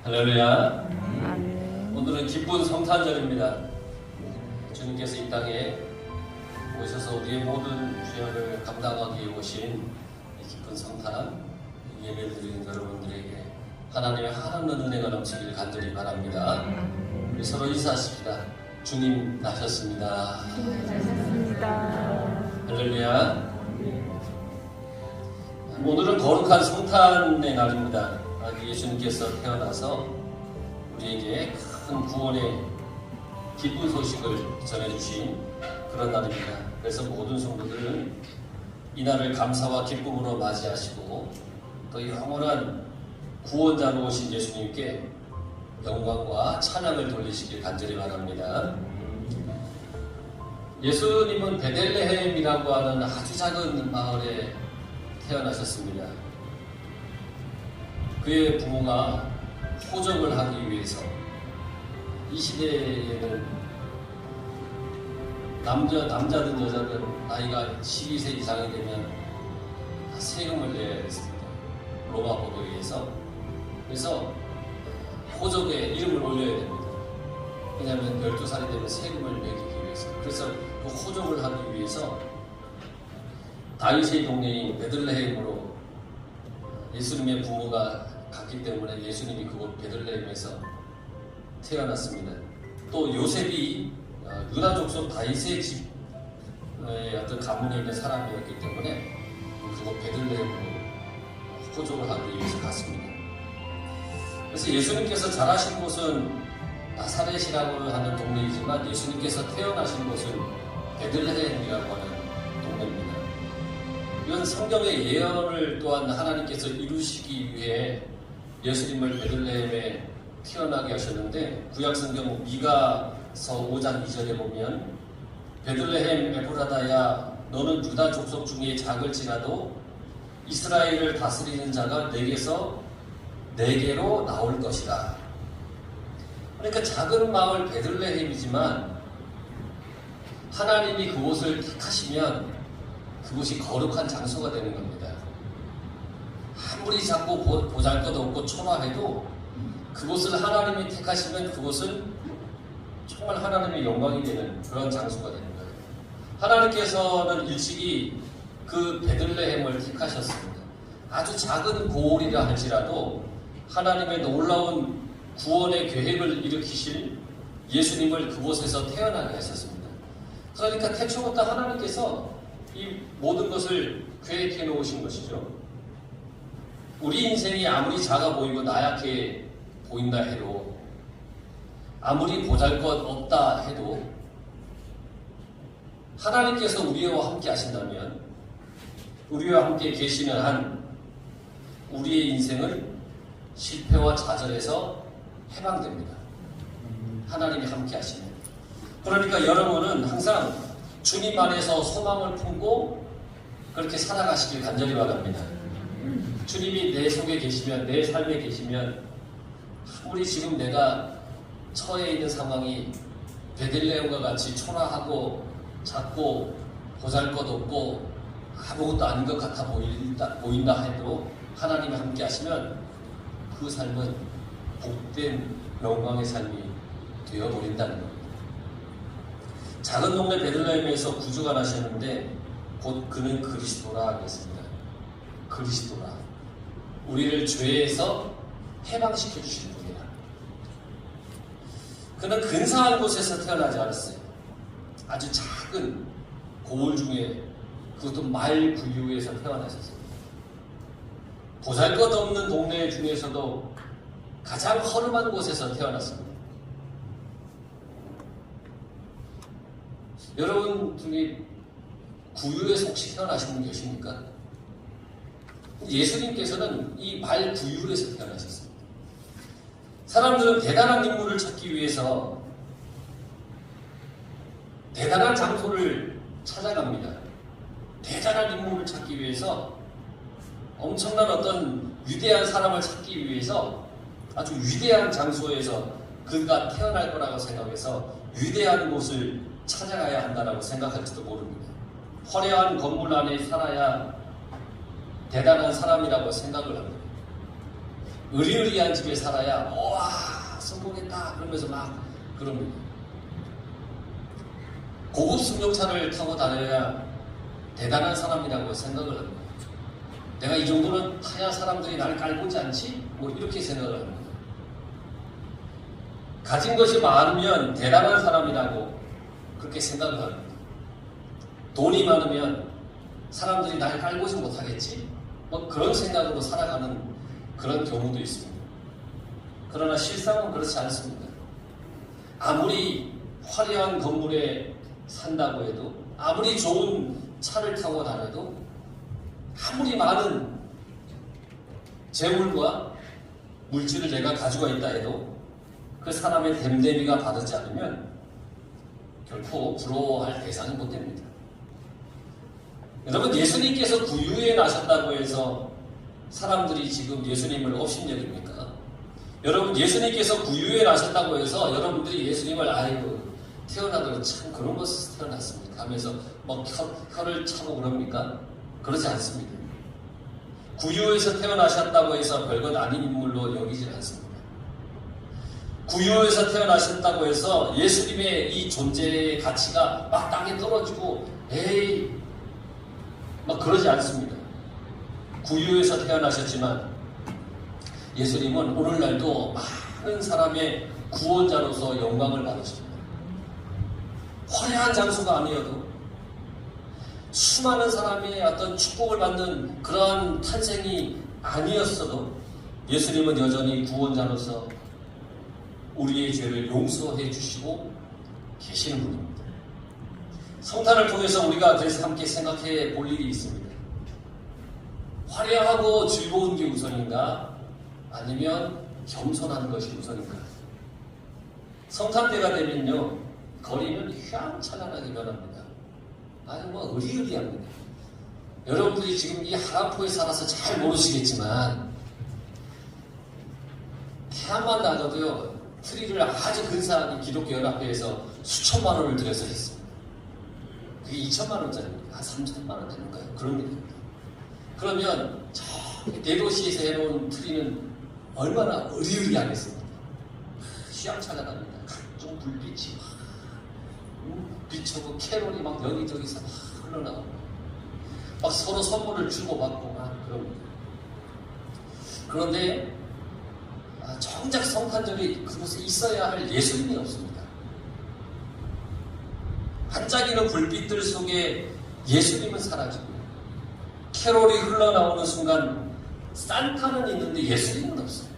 할렐루야. 아멘. 오늘은 기쁜 성탄절입니다. 주님께서 이 땅에 오셔서 우리의 모든 죄악을 감당하기 위해 오신 이 기쁜 성탄 예배를 드리는 여러분들에게 하나님의 한없는 은혜가 넘치길 간절히 바랍니다. 우리 서로 인사하십시다. 주님 나셨습니다. 잘했습니다. 할렐루야. 오늘은 거룩한 성탄의 날입니다. 예수님께서 태어나서 우리에게 큰 구원의 기쁜 소식을 전해주신 그런 날입니다. 그래서 모든 성도들은 이 날을 감사와 기쁨으로 맞이하시고 또 영원한 구원자로 오신 예수님께 영광과 찬양을 돌리시길 간절히 바랍니다. 예수님은 베들레헴이라고 하는 아주 작은 마을에 태어나셨습니다. 그의 부모가 호적을 하기 위해서 이 시대에는 남자든 여자든 나이가 12세 이상이 되면 세금을 내야 했습니다. 로마 법에 의해서. 그래서 호적에 이름을 올려야 됩니다. 왜냐하면 12살이 되면 세금을 매기기 위해서. 그래서 그 호적을 하기 위해서 다윗의 동네인 베들레헴으로 예수님의 부모가 갔기 때문에 예수님이 그곳 베들레헴에서 태어났습니다. 또 요셉이 유다 족속 다윗의 집의 어떤 가문에 있는 사람이었기 때문에 그곳 베들레헴으로 호적을 하기 위해서 갔습니다. 그래서 예수님께서 자라신 곳은 나사렛이라고 하는 동네이지만 예수님께서 태어나신 곳은 베들레헴이라고 하는 동네입니다. 이런 성경의 예언을 또한 하나님께서 이루시기 위해 예수님을 베들레헴에 태어나게 하셨는데 구약성경 미가서 5장 2절에 보면 베들레헴 에프라다야 너는 유다 족속 중에 작을지라도 이스라엘을 다스리는 자가 내게로 나올 것이다. 그러니까 작은 마을 베들레헴이지만 하나님이 그곳을 택하시면 그곳이 거룩한 장소가 되는 겁니다. 아무리 작고 보잘것없고 초라해도 그곳을 하나님이 택하시면 그곳은 정말 하나님의 영광이 되는 그런 장소가 되는 거예요. 하나님께서는 일찍이 그 베들레헴을 택하셨습니다. 아주 작은 고을이라 할지라도 하나님의 놀라운 구원의 계획을 일으키실 예수님을 그곳에서 태어나게 하셨습니다. 그러니까 태초부터 하나님께서 이 모든 것을 계획해 놓으신 것이죠. 우리 인생이 아무리 작아 보이고 나약해 보인다 해도 아무리 보잘것없다 해도 하나님께서 우리와 함께 하신다면 우리와 함께 계시는 한 우리의 인생은 실패와 좌절에서 해방됩니다. 하나님이 함께 하시면. 그러니까 여러분은 항상 주님 안에서 소망을 품고 그렇게 살아가시길 간절히 바랍니다. 주님이 내 속에 계시면, 내 삶에 계시면 아무리 지금 내가 처해 있는 상황이 베들레헴과 같이 초라하고 작고 보잘것없고 아무것도 아닌 것 같아 보인다 해도 하나님이 함께 하시면 그 삶은 복된 영광의 삶이 되어버린다는 겁니다. 작은 동네 베들레헴에서 구주가 나셨는데 곧 그는 그리스도라 하겠습니다. 그리스도라. 우리를 죄에서 해방시켜 주시는 분이다. 그는 근사한 곳에서 태어나지 않았어요. 아주 작은 고을 중에 그것도 말 구유에서 태어나셨습니다. 보잘것없는 동네 중에서도 가장 허름한 곳에서 태어났습니다. 여러분 중에 구유에서 혹시 태어나신 분 계십니까? 예수님께서는 이 말 구유에서 태어나셨습니다. 사람들은 대단한 인물을 찾기 위해서 대단한 장소를 찾아갑니다. 대단한 인물을 찾기 위해서 엄청난 어떤 위대한 사람을 찾기 위해서 아주 위대한 장소에서 그가 태어날 거라고 생각해서 위대한 곳을 찾아가야 한다라고 생각할지도 모릅니다. 화려한 건물 안에 살아야 대단한 사람이라고 생각을 합니다. 의리의리한 집에 살아야 와 성공했다 그러면서 막 그럽니다. 고급 승용차를 타고 다녀야 대단한 사람이라고 생각을 합니다. 내가 이 정도는 타야 사람들이 나를 깔보지 않지? 뭐 이렇게 생각을 합니다. 가진 것이 많으면 대단한 사람이라고 그렇게 생각을 합니다. 돈이 많으면 사람들이 나를 깔보지 못하겠지? 뭐 그런 생각으로 살아가는 그런 경우도 있습니다. 그러나 실상은 그렇지 않습니다. 아무리 화려한 건물에 산다고 해도, 아무리 좋은 차를 타고 다녀도, 아무리 많은 재물과 물질을 내가 가지고 있다 해도 그 사람의 됨됨이가 바르지 않으면 결코 부러워할 대상이 못 됩니다. 여러분, 예수님께서 구유에 나셨다고 해서 사람들이 지금 예수님을 업신여깁니까? 여러분, 예수님께서 구유에 나셨다고 해서 여러분들이 예수님을 아이고 태어나도 참 그런 것에서 태어났습니까? 하면서 막 혀를 차고 그럽니까? 그렇지 않습니다. 구유에서 태어나셨다고 해서 별것 아닌 인물로 여기질 않습니다. 구유에서 태어나셨다고 해서 예수님의 이 존재의 가치가 막 땅에 떨어지고 에이 막 그러지 않습니다. 구유에서 태어나셨지만 예수님은 오늘날도 많은 사람의 구원자로서 영광을 받으십니다. 화려한 장소가 아니어도 수많은 사람의 어떤 축복을 받는 그러한 탄생이 아니었어도 예수님은 여전히 구원자로서 우리의 죄를 용서해 주시고 계시는 분입니다. 성탄을 통해서 우리가 그래서 함께 생각해 볼 일이 있습니다. 화려하고 즐거운 게 우선인가? 아니면 겸손한 것이 우선인가? 성탄 때가 되면요, 거리는 휘황찬란하게 변합니다. 아주 뭐 의리의리합니다. 여러분들이 지금 이 하라포에 살아서 잘 모르시겠지만 태양만 나가도요, 트리를 아주 근사한 기독교 연합회에서 수천만 원을 들여서 했습니다. 그게 2천만 원짜리입니다. 한 3천만 원 되는가요? 그럽니다. 그러면 저 대도시에서 해놓은 트리는 얼마나 의리의리하겠습니까? 휘황찬란합니다. 각종 불빛이 비춰고 캐롤이 막 여기저기서 막 흘러나오고 막 서로 선물을 주고받고 막 그럽니다. 그런데 정작 성탄절이 그곳에 있어야 할 예수님이 없습니다. 반짝이는 불빛들 속에 예수님은 사라지고 캐롤이 흘러나오는 순간 산타는 있는데 예수님은 없어요.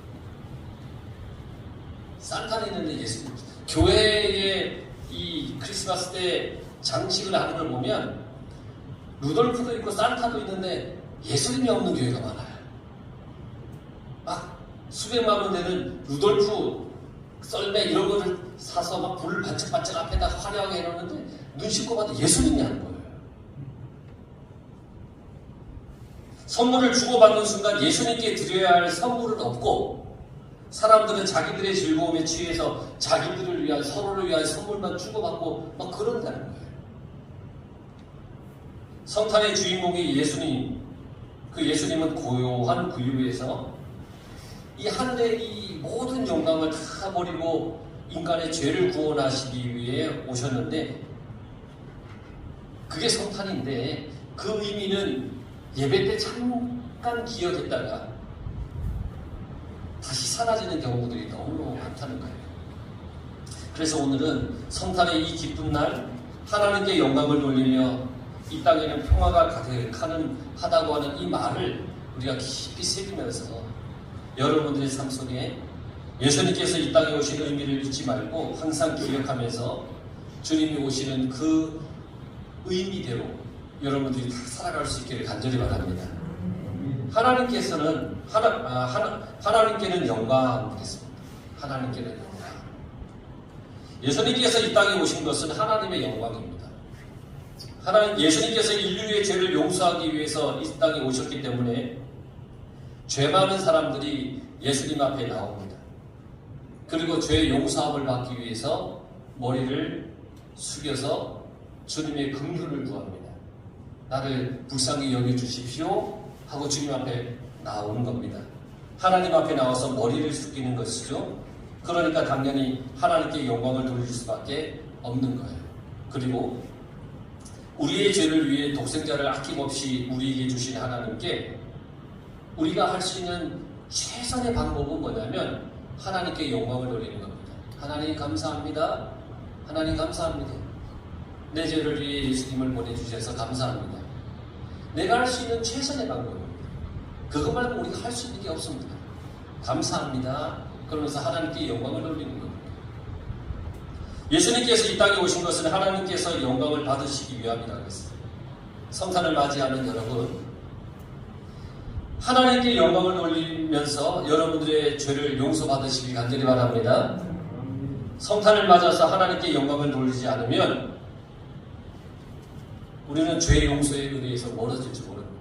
산타는 있는데 예수님 없어요. 교회에 이 크리스마스 때 장식을 하는 걸 보면 루돌프도 있고 산타도 있는데 예수님이 없는 교회가 많아요. 막 수백만 원 되는 루돌프 썰매 이런 거를 사서 막 불을 반짝반짝 앞에다 화려하게 해놓는데 눈 씻고 봐도 예수님이 하는 거예요. 선물을 주고받는 순간 예수님께 드려야 할 선물은 없고 사람들은 자기들의 즐거움에 취해서 자기들을 위한, 서로를 위한 선물만 주고받고 막 그런다는 거예요. 성탄의 주인공이 예수님, 그 예수님은 고요한 구유에서 이 하늘의 이 모든 영광을 다 버리고 인간의 죄를 구원하시기 위해 오셨는데 그게 성탄인데 그 의미는 예배 때 잠깐 기억했다가 다시 사라지는 경우들이 너무 많다는 거예요. 그래서 오늘은 성탄의 이 기쁜 날 하나님께 영광을 돌리며 이 땅에는 평화가 가득하다고 하는 이 말을 우리가 깊이 새기면서 여러분들의 삶 속에 예수님께서 이 땅에 오신 의미를 잊지 말고 항상 기억하면서 주님이 오시는 그 의미대로 여러분들이 다 살아갈 수 있기를 간절히 바랍니다. 하나님께서는 하나님께는 영광 그랬습니다. 하나님께는 영광. 예수님께서 이 땅에 오신 것은 하나님의 영광입니다. 예수님께서 인류의 죄를 용서하기 위해서 이 땅에 오셨기 때문에 죄 많은 사람들이 예수님 앞에 나옵니다. 그리고 죄의 용서함을 받기 위해서 머리를 숙여서 주님의 긍휼을 구합니다. 나를 불쌍히 여겨주십시오 하고 주님 앞에 나오는 겁니다. 하나님 앞에 나와서 머리를 숙이는 것이죠. 그러니까 당연히 하나님께 영광을 돌릴 수밖에 없는 거예요. 그리고 우리의 죄를 위해 독생자를 아낌없이 우리에게 주신 하나님께 우리가 할 수 있는 최선의 방법은 뭐냐면 하나님께 영광을 돌리는 겁니다. 하나님 감사합니다. 하나님 감사합니다. 내 죄를 위해 예수님을 보내주셔서 감사합니다. 내가 할 수 있는 최선의 방법입니다. 그것 말고 우리가 할 수 있는 게 없습니다. 감사합니다. 그러면서 하나님께 영광을 돌리는 겁니다. 예수님께서 이 땅에 오신 것은 하나님께서 영광을 받으시기 위함이라고 했어요. 성탄을 맞이하는 여러분, 하나님께 영광을 돌리면서 여러분들의 죄를 용서받으시기 간절히 바랍니다. 성탄을 맞아서 하나님께 영광을 돌리지 않으면 우리는 죄 용서에 의해서 멀어질지 모릅니다.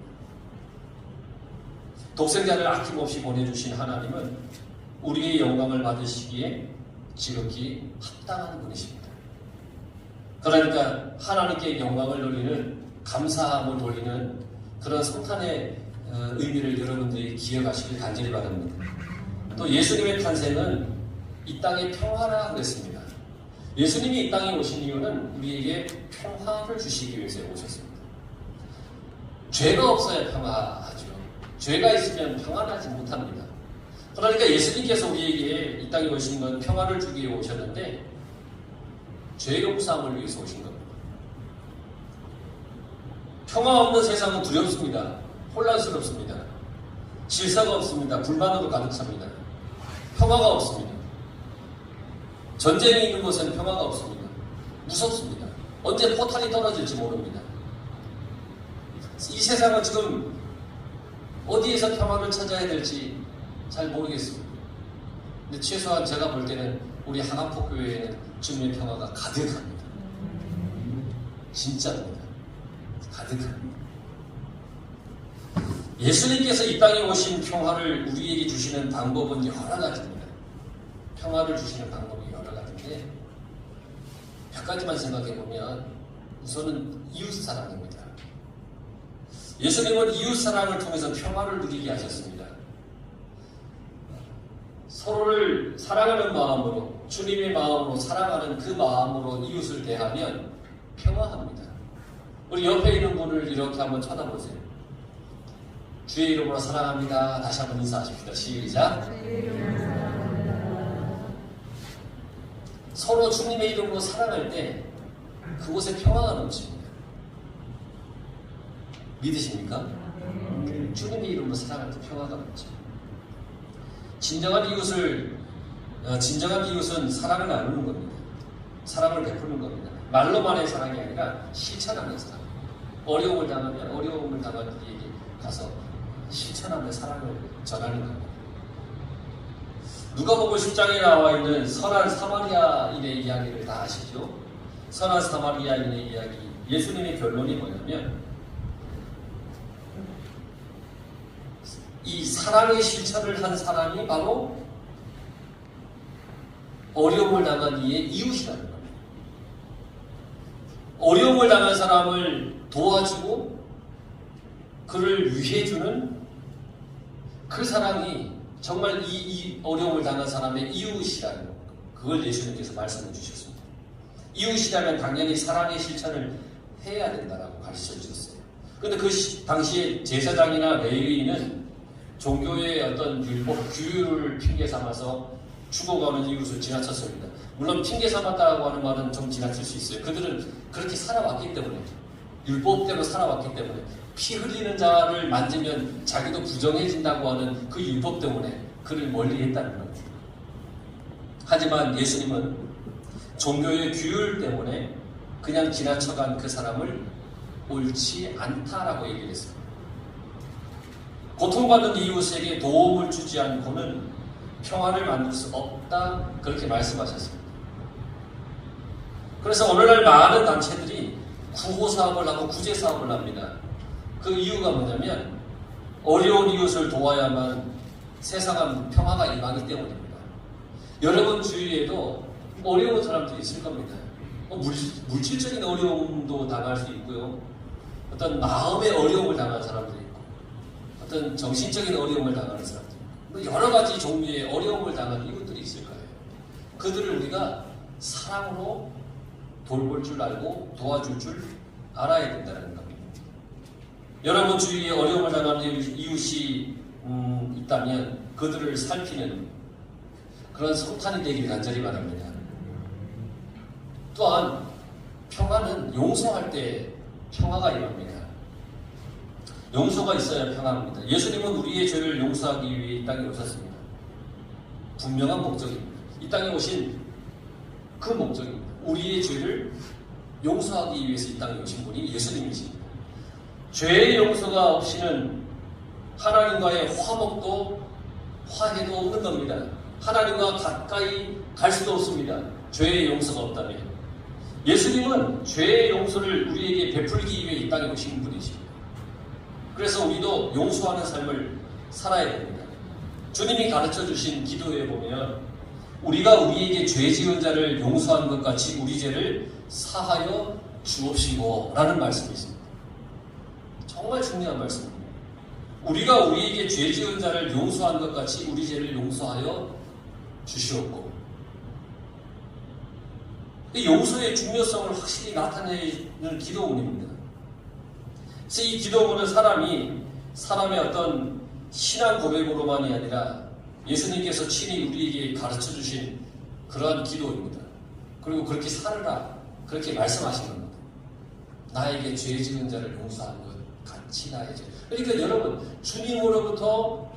독생자를 아낌없이 보내주신 하나님은 우리의 영광을 받으시기에 지극히 합당한 분이십니다. 그러니까 하나님께 영광을 돌리는, 감사함을 돌리는 그런 성탄의 의미를 여러분들이 기억하시길 간절히 바랍니다. 또 예수님의 탄생은 이 땅의 평화라 그랬습니다. 예수님이 이 땅에 오신 이유는 우리에게 평화를 주시기 위해서 오셨습니다. 죄가 없어야 평화하죠. 죄가 있으면 평안하지 못합니다. 그러니까 예수님께서 우리에게 이 땅에 오신 건 평화를 주기 위해 오셨는데 죄 용서함을 위해서 오신 겁니다. 평화 없는 세상은 두렵습니다. 혼란스럽습니다. 질서가 없습니다. 불만으로 가득 찹니다. 평화가 없습니다. 전쟁이 있는 곳에는 평화가 없습니다. 무섭습니다. 언제 포탄이 떨어질지 모릅니다. 이 세상은 지금 어디에서 평화를 찾아야 될지 잘 모르겠습니다. 근데 최소한 제가 볼 때는 우리 하강포 교회에는 주님의 평화가 가득합니다. 진짜입니다. 가득합니다. 예수님께서 이 땅에 오신 평화를 우리에게 주시는 방법은 여러 가지입니다. 평화를 주시는 방법이 여러 가지인데 몇 가지만 생각해 보면 우선은 이웃 사랑입니다. 예수님은 이웃 사랑을 통해서 평화를 누리게 하셨습니다. 서로를 사랑하는 마음으로, 주님의 마음으로 사랑하는 그 마음으로 이웃을 대하면 평화합니다. 우리 옆에 있는 분을 이렇게 한번 쳐다보세요. 주의 이름으로 사랑합니다. 다시 한번 인사하십시다. 시작. 서로 주님의 이름으로 사랑할 때 그곳에 평화가 넘칩니다. 믿으십니까? 주님의 이름으로 사랑할 때 평화가 넘칩니다. 진정한 이웃은 사랑을 나누는 겁니다. 사랑을 베푸는 겁니다. 말로만의 사랑이 아니라 실천하는 사랑. 어려움을 당하면 어려움을 당한 이에게 가서 실천하며 사랑을 전하는 겁니다. 누가복음 10장에 나와 있는 선한 사마리아인의 이야기를 다 아시죠? 선한 사마리아인의 이야기, 예수님의 결론이 뭐냐면 이 사랑의 실천을 한 사람이 바로 어려움을 당한 이의 이웃이라는 겁니다. 어려움을 당한 사람을 도와주고 그를 위해주는 그 사랑이 정말 이 어려움을 당한 사람의 이웃이라는 것. 그걸 예수님께서 말씀해 주셨습니다. 이웃이라면 당연히 사랑의 실천을 해야 된다라고 가르쳐 주셨어요. 그런데 그 당시에 제사장이나 레위인은 종교의 어떤 율법, 규율을 핑계 삼아서 죽어가는 이웃을 지나쳤습니다. 물론 핑계 삼았다고 하는 말은 좀 지나칠 수 있어요. 그들은 그렇게 살아왔기 때문에, 율법대로 살아왔기 때문에, 피 흘리는 자를 만지면 자기도 부정해진다고 하는 그 율법 때문에 그를 멀리했다는 겁니다. 하지만 예수님은 종교의 규율 때문에 그냥 지나쳐간 그 사람을 옳지 않다라고 얘기를 했습니다. 고통받는 이웃에게 도움을 주지 않고는 평화를 만들 수 없다, 그렇게 말씀하셨습니다. 그래서 오늘날 많은 단체들이 구호사업을 하고 구제사업을 합니다. 그 이유가 뭐냐면 어려운 이웃을 도와야만 세상은 평화가 임하기 때문입니다. 여러분 주위에도 어려운 사람들이 있을 겁니다. 물질적인 어려움도 당할 수 있고요. 어떤 마음의 어려움을 당하는 사람도 있고, 어떤 정신적인 어려움을 당하는 사람도 있고, 뭐 여러 가지 종류의 어려움을 당한 이웃들이 있을 거예요. 그들을 우리가 사랑으로 돌볼 줄 알고 도와줄 줄 알아야 된다는 겁니다. 여러분 주위에 어려움을 당하는 이웃이 있다면 그들을 살피는 그런 성탄이 되길 간절히 바랍니다. 또한 평화는 용서할 때 평화가 임합니다. 용서가 있어야 평화입니다. 예수님은 우리의 죄를 용서하기 위해 이 땅에 오셨습니다. 분명한 목적입니다. 이 땅에 오신 그 목적입니다. 우리의 죄를 용서하기 위해서 이 땅에 오신 분이 예수님이십니다. 죄의 용서가 없이는 하나님과의 화목도 화해도 없는 겁니다. 하나님과 가까이 갈 수도 없습니다. 죄의 용서가 없다면. 예수님은 죄의 용서를 우리에게 베풀기 위해 이 땅에 오신 분이십니다. 그래서 우리도 용서하는 삶을 살아야 됩니다. 주님이 가르쳐 주신 기도에 보면 우리가 우리에게 죄 지은 자를 용서한 것 같이 우리 죄를 사하여 주옵시고 라는 말씀이 있습니다. 정말 중요한 말씀입니다. 우리가 우리에게 죄 지은 자를 용서한 것 같이 우리 죄를 용서하여 주시옵고, 이 용서의 중요성을 확실히 나타내는 기도문입니다. 그래서 이 기도문은 사람의 어떤 신앙 고백으로만이 아니라 예수님께서 친히 우리에게 가르쳐 주신 그러한 기도입니다. 그리고 그렇게 살으라, 그렇게 말씀하신 겁니다. 나에게 죄 지은 자를 용서한 것 같이 나의 죄. 그러니까 여러분, 주님으로부터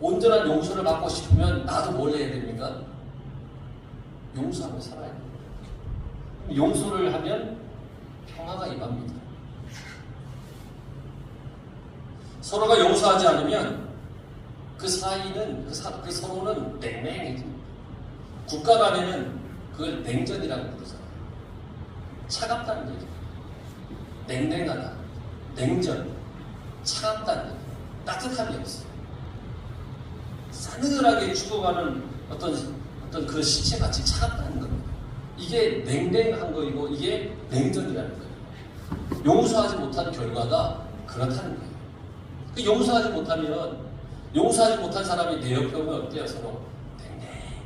온전한 용서를 받고 싶으면 나도 뭘 해야 됩니까? 용서하며 살아야 됩니다. 용서를 하면 평화가 임합니다. 서로가 용서하지 않으면 그 사이는, 그 서로는 냉랭해집니다. 국가 간에는 그걸 냉전이라고 부르잖아요. 차갑다는 얘기죠. 냉랭하다, 냉전, 차갑다는 얘기. 따뜻함이 없어요. 싸늘하게 죽어가는 어떤 그런 시체같이 차갑다는 겁니다. 이게 냉랭한 거이고 이게 냉전이라는 거예요. 용서하지 못한 결과가 그렇다는 거예요. 용서하지 못한 사람이 내 옆에 오면 어때요? 서로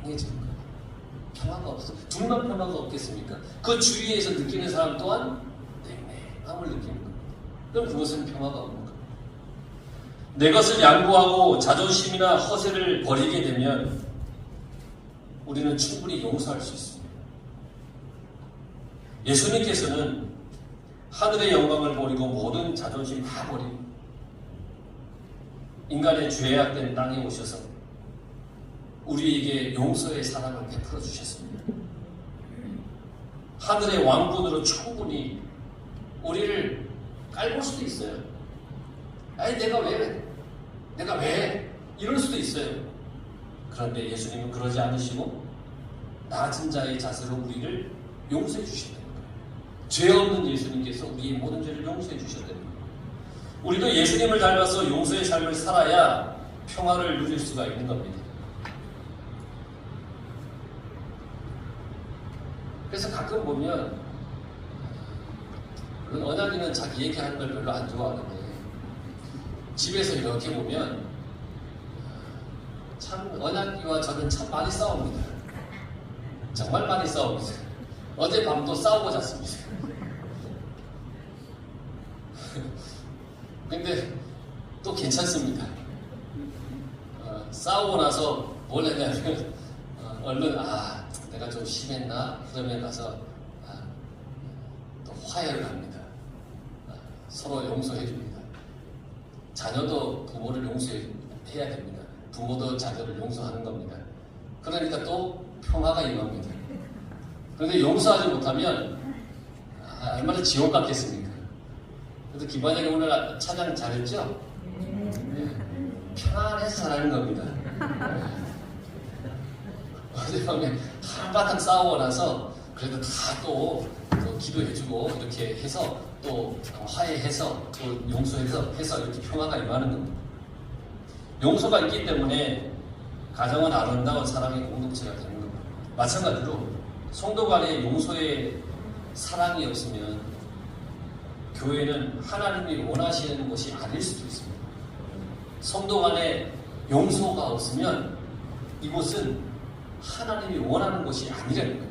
냉랭해지는 거예요. 평화가 없어. 둘만 평화가 없겠습니까? 그 주위에서 느끼는 사람 또한 냉랭함을 느끼는 겁니다. 그럼 그것은 평화가 없는 겁니다. 내 것을 양보하고 자존심이나 허세를 버리게 되면 우리는 충분히 용서할 수 있습니다. 예수님께서는 하늘의 영광을 버리고 모든 자존심 다 버리고 인간의 죄악된 땅에 오셔서 우리에게 용서의 사랑을 베풀어 주셨습니다. 하늘의 왕분으로 충분히 우리를 깔볼 수도 있어요. 아니 내가 왜 이럴 수도 있어요. 그런데 예수님은 그러지 않으시고 낮은 자의 자세로 우리를 용서해 주신다는 거예요. 죄 없는 예수님께서 우리의 모든 죄를 용서해 주셨다는 거예요. 우리도 예수님을 닮아서 용서의 삶을 살아야 평화를 누릴 수가 있는 겁니다. 그래서 가끔 보면 물론 언약이는 자기 얘기하는 걸 별로 안 좋아하는데 집에서 이렇게 보면 참 언약이와 저는 참 많이 싸웁니다. 정말 많이 싸웁니다. 어젯밤도 싸우고 잤습니다. 근데 또 괜찮습니다. 싸우고 나서 뭘 했냐면 얼른 내가 좀 심했나? 그러면 가서 또 화해를 합니다. 서로 용서해 줍니다. 자녀도 부모를 용서해야 됩니다. 부모도 자녀를 용서하는 겁니다. 그러니까 또 평화가 임합니다. 그런데 용서하지 못하면 얼마나 지옥 같겠습니까? 그래도 김반장이 오늘 찬양 잘했죠? 네. 평안해서 잘하는 겁니다. 어젯밤에 한바탕 싸우고 나서 그래도 다 또 기도해주고 이렇게 해서 또 화해해서 또 용서해서 이렇게 평화가 임하는 겁니다. 용서가 있기 때문에 가정은 아름다운 사랑의 공동체가 되는 겁니다. 마찬가지로 성도 간의 용서의 사랑이 없으면 교회는 하나님이 원하시는 것이 아닐 수도 있습니다. 성도 간에 용서가 없으면 이곳은 하나님이 원하는 곳이 아니라는 거예요.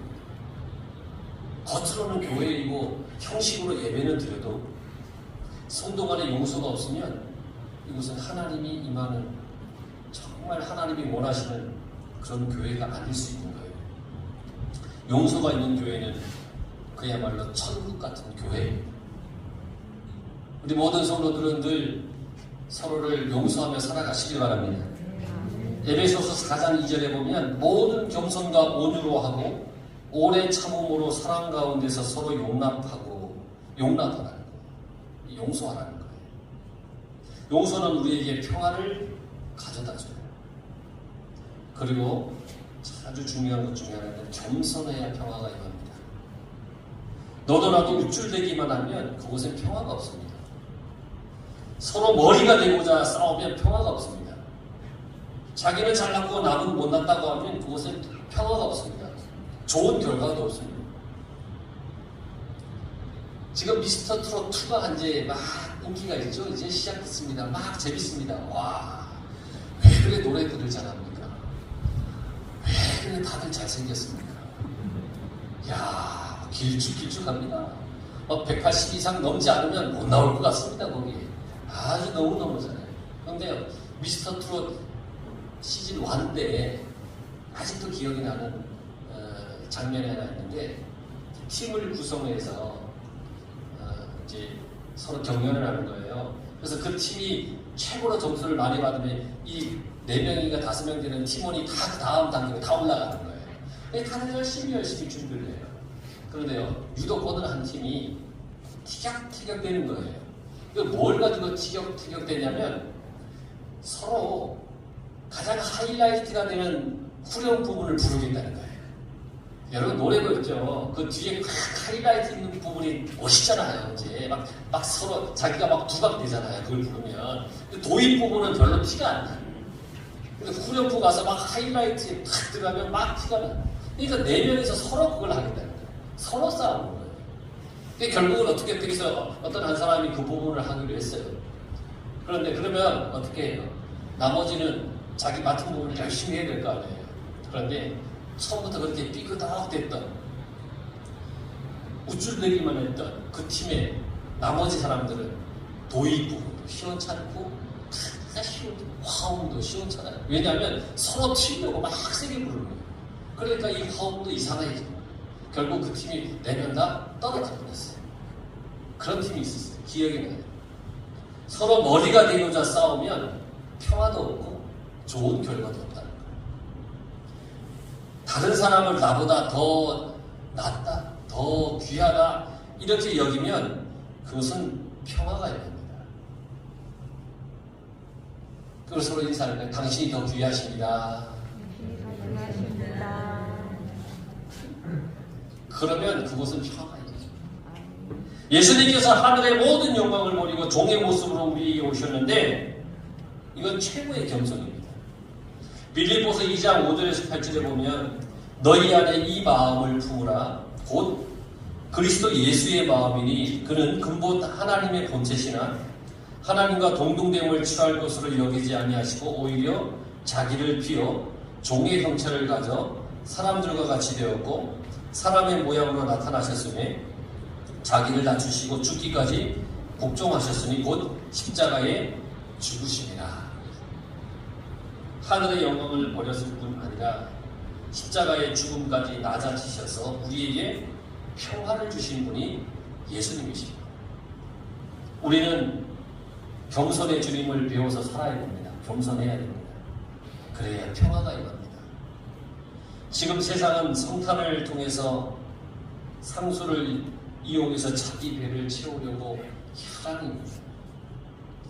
겉으로는 교회이고 형식으로 예배는 드려도 성도 간에 용서가 없으면 이곳은 하나님이 임하는, 정말 하나님이 원하시는 그런 교회가 아닐 수 있는 거예요. 용서가 있는 교회는 그야말로 천국 같은 교회예요. 우리 모든 성도들은 늘 서로를 용서하며 살아가시기 바랍니다. 에베소서 4장 2절에 보면 모든 겸손과 온유로 하고 오래 참음으로 사랑 가운데서 서로 용납하라는 거예요. 용서하라는 거예요. 용서는 우리에게 평화를 가져다줘요. 그리고 아주 중요한 것 중에 하나는 겸손해야 평화가 임합니다. 너도 나도 우쭐대기만 하면 그곳엔 평화가 없습니다. 서로 머리가 되고자 싸우면 평화가 없습니다. 자기는 잘났고 남은 못났다고 하면 그곳엔 평화가 없습니다. 좋은 결과도 없습니다. 지금 미스터 트롯 2가 이제 막 인기가 있죠. 이제 시작됐습니다. 막 재밌습니다. 와, 왜 그래 노래들을 잘합니까? 왜 그래 다들 잘생겼습니까? 야, 길쭉길쭉합니다. 180 이상 넘지 않으면 못 나올 것 같습니다. 거기에 아주 너무너무 잘해요. 그런데 미스터 트롯 시즌 1 때 아직도 기억이 나는 장면이 하나 있는데, 팀을 구성해서 이제 서로 경연을 하는 거예요. 그래서 그 팀이 최고로 점수를 많이 받으면 이 4명인가 5명 되는 팀원이 다 그 다음 단계로 다 올라가는 거예요. 다들 열심히 준비를 해요. 그런데요, 유독 어느 한 팀이 티격태격 되는 거예요. 뭘 가지고 티격태격 되냐면 서로 가장 하이라이트가 되는 후렴 부분을 부르겠다는 거예요. 여러분 노래도 있죠. 그 뒤에 하이라이트 있는 부분이 멋있잖아요. 이제 막 서로 자기가 막 두각되잖아요. 그걸 부르면. 도입 부분은 별로 티가 안 나요. 근데 후렴부 가서 막 하이라이트에 탁 들어가면 막 티가 나요. 그러니까 4명이서 서로 그걸 하겠다는 거예요. 서로 싸우는 거예요. 근데 결국은 어떻게 돼서 어떤 한 사람이 그 부분을 하기로 했어요. 그런데 그러면 어떻게 해요? 나머지는 자기 맡은 부분을 열심히 해야 될 거 아니에요. 그런데 처음부터 그렇게 삐그덕댔던, 우쭐대기만 했던 그 팀의 나머지 사람들은 도입 부분도 시원찮고 화음도 시원찮아요. 왜냐하면 서로 튀려고 막 세게 부르는 거예요. 그러니까 이 화음도 이상해져. 결국 그 팀이 4명 다 떨어져 버렸어요. 그런 팀이 있었어요. 기억이 나요. 서로 머리가 되고자 싸우면 평화도 없고 좋은 결과도 없다는 거예요. 다른 사람을 나보다 더 낫다, 더 귀하다 이렇게 여기면 그것은 평화가 아닙니다. 그걸 서로 인사하는 거예요. 당신이 더 귀하십니다. 그러면 그것은 평화가 아니죠. 예수님께서 하늘의 모든 영광을 버리고 종의 모습으로 우리에게 오셨는데 이건 최고의 겸손입니다. 빌립보서 2장 5절에서 8절에 보면 너희 안에 이 마음을 품으라 곧 그리스도 예수의 마음이니 그는 근본 하나님의 본체시나 하나님과 동등됨을 취할 것으로 여기지 아니하시고 오히려 자기를 비워 종의 형체를 가져 사람들과 같이 되었고 사람의 모양으로 나타나셨으며 자기를 낮추시고 죽기까지 복종하셨으니 곧 십자가에 죽으심이라. 하늘의 영광을 버렸을 뿐 아니라 십자가의 죽음까지 낮아지셔서 우리에게 평화를 주신 분이 예수님이십니다. 우리는 겸손의 주님을 배워서 살아야 됩니다. 겸손해야 됩니다. 그래야 평화가 임합니다. 지금 세상은 성탄을 통해서 상수를 이용해서 자기 배를 채우려고 향합니다.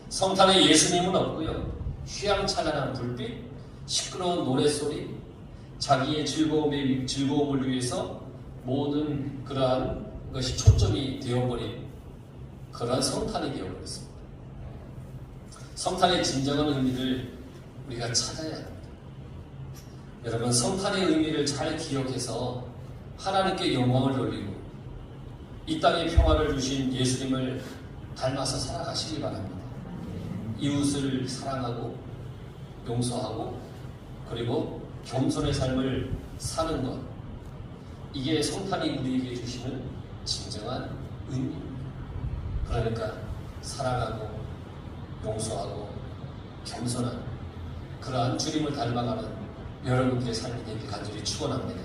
성탄에 예수님은 없고요. 휘황찬란한 불빛, 시끄러운 노랫소리, 자기의 즐거움을 위해서 모든 그러한 것이 초점이 되어버린 그러한 성탄이 되어버렸습니다. 성탄의 진정한 의미를 우리가 찾아야 합니다. 여러분, 성탄의 의미를 잘 기억해서 하나님께 영광을 돌리고 이 땅에 평화를 주신 예수님을 닮아서 살아가시기 바랍니다. 이웃을 사랑하고 용서하고 그리고 겸손의 삶을 사는 것, 이게 성탄이 우리에게 주시는 진정한 의미입니다. 그러니까 사랑하고 용서하고 겸손한 그러한 주님을 닮아가는 여러분들의 삶이 되길 간절히 축원합니다.